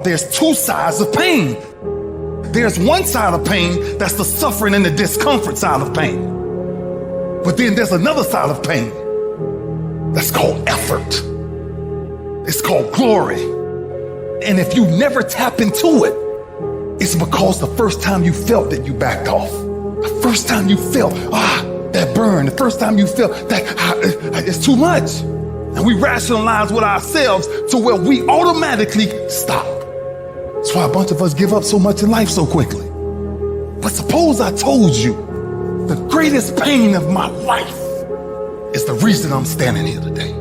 there's two sides of pain. There's one side of pain that's the suffering and the discomfort side of pain. But then there's another side of pain that's called effort. It's called glory. And if you never tap into it, it's because the first time you felt it, you backed off. The first time you felt, that burn, the first time you felt that it's too much. And we rationalize with ourselves to where we automatically stop. That's why a bunch of us give up so much in life so quickly. But suppose I told you the greatest pain of my life is the reason I'm standing here today.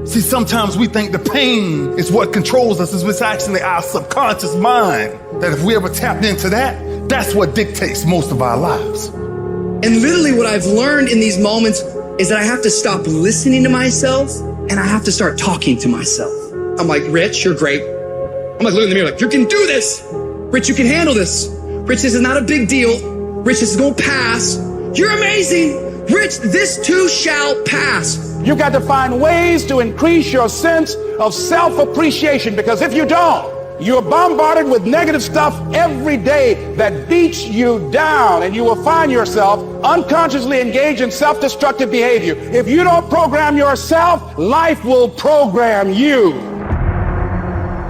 See, sometimes we think the pain is what controls us. It's actually our subconscious mind that if we ever tapped into that, that's what dictates most of our lives. And literally what I've learned in these moments is that I have to stop listening to myself and I have to start talking to myself. I'm like, Rich, you're great. I'm like, look in the mirror, like, you can do this. Rich, you can handle this. Rich, this is not a big deal. Rich, this is gonna pass. You're amazing. Rich, this too shall pass. You got to find ways to increase your sense of self-appreciation, because if you don't, you're bombarded with negative stuff every day that beats you down, and you will find yourself unconsciously engaged in self-destructive behavior. If you don't program yourself, life will program you.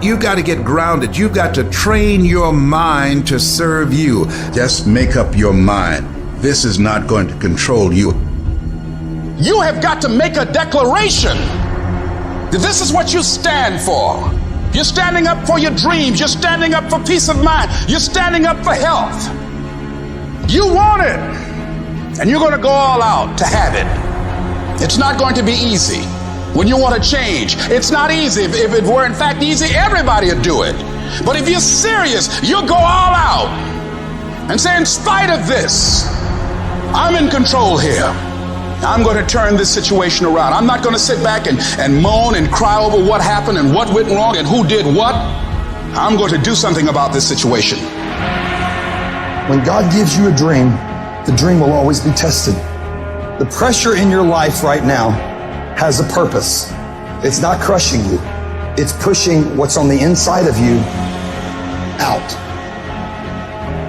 You've got to get grounded. You've got to train your mind to serve you. Just make up your mind. This is not going to control you. You have got to make a declaration that this is what you stand for. You're standing up for your dreams. You're standing up for peace of mind. You're standing up for health. You want it, and you're going to go all out to have it. It's not going to be easy. When you want to change, it's not easy. If it were in fact easy, everybody would do it. But if you're serious, you'll go all out and say, in spite of this, I'm in control here. I'm going to turn this situation around. I'm not going to sit back and moan and cry over what happened and what went wrong and who did what. I'm going to do something about this situation. When God gives you a dream, the dream will always be tested. The pressure in your life right now has a purpose. It's not crushing you. It's pushing what's on the inside of you out.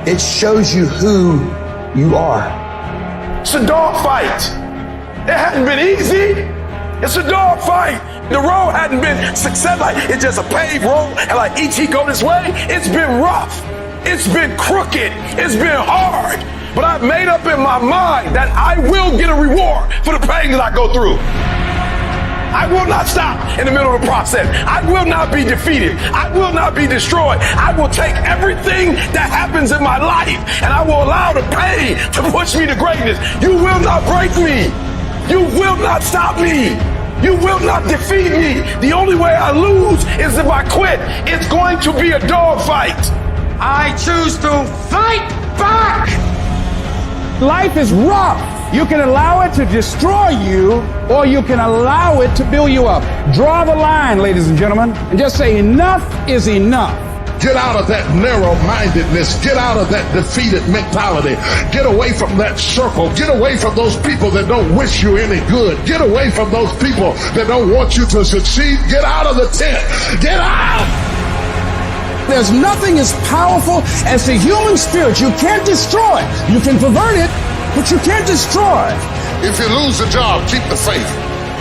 It shows you who you are. It's a dog fight. It hadn't been easy. It's a dog fight. The road hadn't been successful. Like, it's just a paved road, and like E.T. go this way. It's been rough. It's been crooked. It's been hard. But I've made up in my mind that I will get a reward for the pain that I go through. I will not stop in the middle of the process. I will not be defeated. I will not be destroyed. I will take everything that happens in my life and I will allow the pain to push me to greatness. You will not break me. You will not stop me. You will not defeat me. The only way I lose is if I quit. It's going to be a dog fight. I choose to fight back. Life is rough. You can allow it to destroy you, or you can allow it to build you up. Draw the line, ladies and gentlemen, and just say enough is enough. Get out of that narrow-mindedness. Get out of that defeated mentality. Get away from that circle. Get away from those people that don't wish you any good. Get away from those people that don't want you to succeed. Get out of the tent. Get out! There's nothing as powerful as the human spirit. You can't destroy it. You can pervert it, but you can't destroy it. If you lose the job, keep the faith.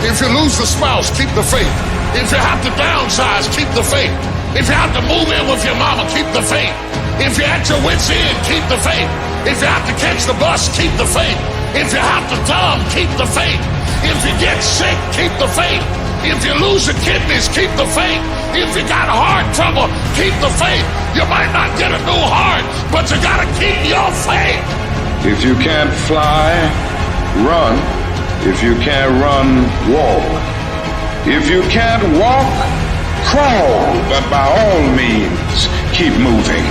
If you lose the spouse, keep the faith. If you have to downsize, keep the faith. If you have to move in with your mama, keep the faith. If you're at your wit's end, keep the faith. If you have to catch the bus, keep the faith. If you have to dumb, keep the faith. If you get sick, keep the faith. If you lose your kidneys, keep the faith. If you got heart trouble, keep the faith. You might not get a new heart, but you gotta keep your faith. If you can't fly, run. If you can't run, walk. If you can't walk, crawl. But by all means, keep moving.